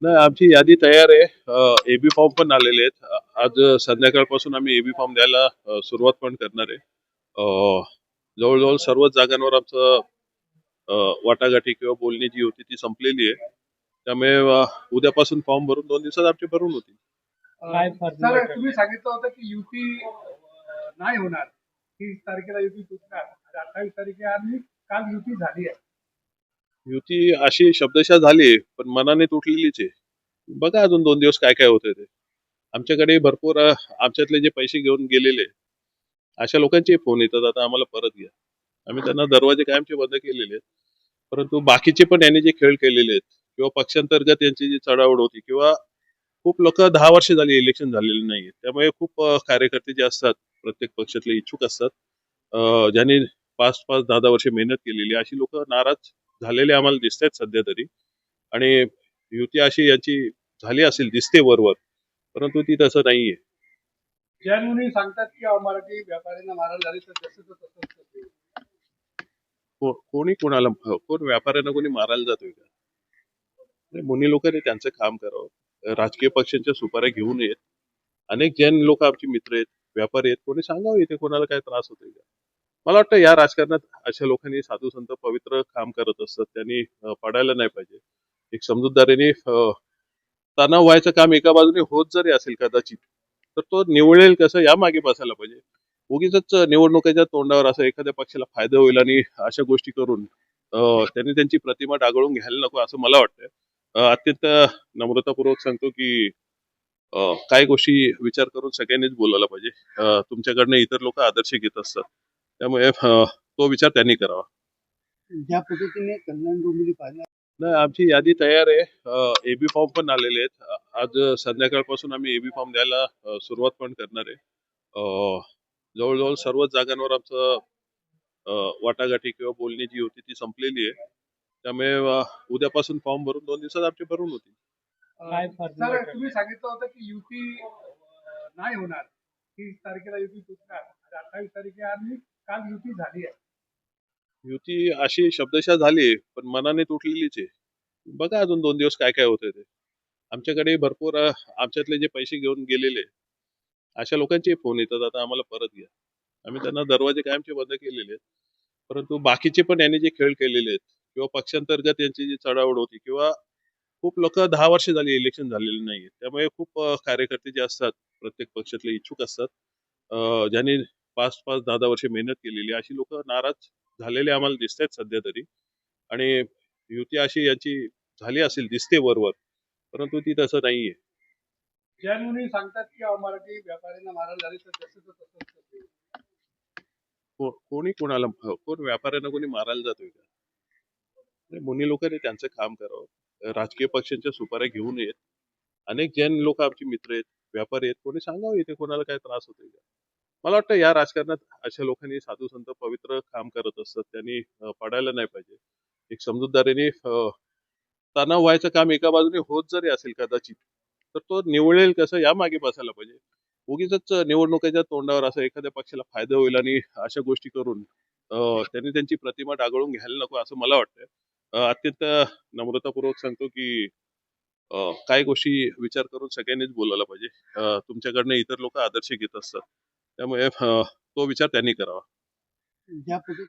नाही, आमची यादी तयार आहे. एबी फॉर्म पण आलेले आहेत. आज संध्याकाळपासून आम्ही एबी फॉर्म द्यायला सुरुवात पण करणार आहे. अ, जवळजवळ सर्वच जागांवर आमचं वाटाघाटी किंवा बोलणी जी होती ती संपलेली आहे. त्यामुळे उद्यापासून फॉर्म भरून 2 दिवसात आमचे भरून होतील. सर तुम्ही सांगितलं होतं की युती नाही होणार, 30 तारखेला युती तुटणार, 28 तारीख आहे आणि काल युती झाली आहे. युती अशी शब्दशः झाली, पण मनाने तुटलेलीच आहे. बघा अजून 2 दिवस काय काय होतंय ते. आमच्याकडे भरपूर आमच्यातले जे पैसे घेऊन गेलेले अशा लोकांचे फोन येतात, आता आम्हाला परत घ्या. आम्ही त्यांना दरवाजे कायमचे बंद केलेले आहेत. परंतु बाकीचे पण यांनी जे खेळ केलेले आहेत किंवा पक्षांतर्गत यांची जी चढाओढ होती किंवा खूप लोक 10 वर्ष झाली इलेक्शन झालेले नाहीये, त्यामुळे खूप कार्यकर्ते जे असतात प्रत्येक पक्षातले इच्छुक असतात, ज्यांनी 5-5, 10-10 वर्ष मेहनत केलेली अशी लोक नाराज झालेले आम्हाला दिसत आहेत सध्या तरी. आणि युती अशी याची झाली असेल दिसते वरवर, परंतु ती तसं नाहीये. जैन मुनी सांगतात की मराठी व्यापाऱ्यांना मारायला झाली तर जसं तसंच. कोणी कोणाला कोण व्यापाऱ्यांना कोणी मारायला जातोय का? नाही, मुनी लोकांनी त्यांचं काम करावं. राजकीय पक्षांच्या सुपाऱ्या घेऊन येत. अनेक जैन लोक आमची मित्र आहेत, व्यापारी आहेत. कोणी सांगावं इथे कोणाला काय त्रास होतोय का? मला वाटतं या राजकारणात अशा लोकांनी साधू संत पवित्र काम करत असतात, त्यांनी पडायला नाही पाहिजे. एक समजूतदारीने तणाव व्हायचं काम एका बाजूने होत जरी असेल कदाचित, तर तो निवळेल कसं या मागे बसायला पाहिजे. उगीच निवडणुकीच्या तोंडावर असं एखाद्या पक्षाला फायदा होईल आणि अशा गोष्टी करून त्यांनी त्यांची प्रतिमा डागळून घ्यायला नको असं मला वाटतं. अत्यंत नम्रतापूर्वक सांगतो की काही गोष्टी विचार करून सगळ्यांनीच बोलायला पाहिजे. तुमच्याकडनं इतर लोक आदर्श घेत असतात, त्यामुळे तो विचार त्यांनी करावा. ज्या पद्धतीने कल्याण डोंबिवली पाहिलं. नाही, आमची यादी तयार आहे. एबी फॉर्म पण आलेले आहेत. आज संध्याकाळपासून आम्ही एबी फॉर्म द्यायला सुरुवात पण करणार आहे. जवळजवळ सर्वच जागांवर आमचं वाटाघाटी किंवा बोलणी जी होती ती संपलेली आहे. त्यामुळे उद्यापासून फॉर्म भरून 2 दिवसात आमचे भरून होतील. सर तुम्ही सांगितलं होतं की युती नाही होणार, 30 तारखेला युती तुटणार, 28 तारीख आहे आणि काल युती झाली आहे. युती अशी शब्दशः झाली, पण मनाने तुटलेलीच आहे. बघा अजून 2 दिवस काय काय होतंय ते. आमच्याकडे भरपूर आमच्यातले जे पैसे घेऊन गेलेले अशा लोकांचे फोन येतात, आता आम्हाला परत घ्या. आम्ही त्यांना दरवाजे कायमचे बंद केलेले आहेत. परंतु बाकीचे पण यांनी जे खेळ केलेले आहेत किंवा पक्षांतर्गत यांची जी चढाओढ होती किंवा खूप लोक 10 वर्ष झाली इलेक्शन झालेले नाहीये, त्यामुळे खूप कार्यकर्ते जे असतात प्रत्येक पक्षातले इच्छुक असतात, ज्यांनी 5-5, 10-10 वर्ष मेहनत केलेली अशी लोक नाराज झालेले आम्हाला दिसत आहेत सध्या तरी. आणि युती अशी याची झाली असेल दिसते वरवर, परंतु ती तसं नाहीये. जैन मुनी सांगतात की मराठी व्यापाऱ्यांना मारायला झाली तर जसं तसंच. कोणी कोणाला कोण व्यापाऱ्यांना कोणी मारायला जातोय का? नाही, मुनी लोकांनी त्यांचं काम करावं. राजकीय पक्षांच्या सुपाऱ्या घेऊन येत. अनेक जैन लोक आमची मित्र आहेत, व्यापारी आहेत. कोणी सांगावं इथे कोणाला काय त्रास होतोय का? मला वाटतं या राजकारणात अशा लोकांनी साधू संत पवित्र काम करत असतात, त्यांनी पडायला नाही पाहिजे. एक समजूतदारीने तणाव व्हायचं काम एका बाजूने होत जरी असेल कदाचित, तर तो निवळेल कसं या मागे बसायला पाहिजे. उगीच निवडणुकीच्या तोंडावर असं एखाद्या पक्षाला फायदा होईल आणि अशा गोष्टी करून त्यांनी त्यांची प्रतिमा डागळून घ्यायला नको असं मला वाटतं. अत्यंत नम्रतापूर्वक सांगतो की काही गोष्टी विचार करून सगळ्यांनीच बोलायला पाहिजे. तुमच्याकडनं इतर लोक आदर्श घेत असतात, त्यामुळे तो विचार त्यांनी करावा. ज्या पद्धतीने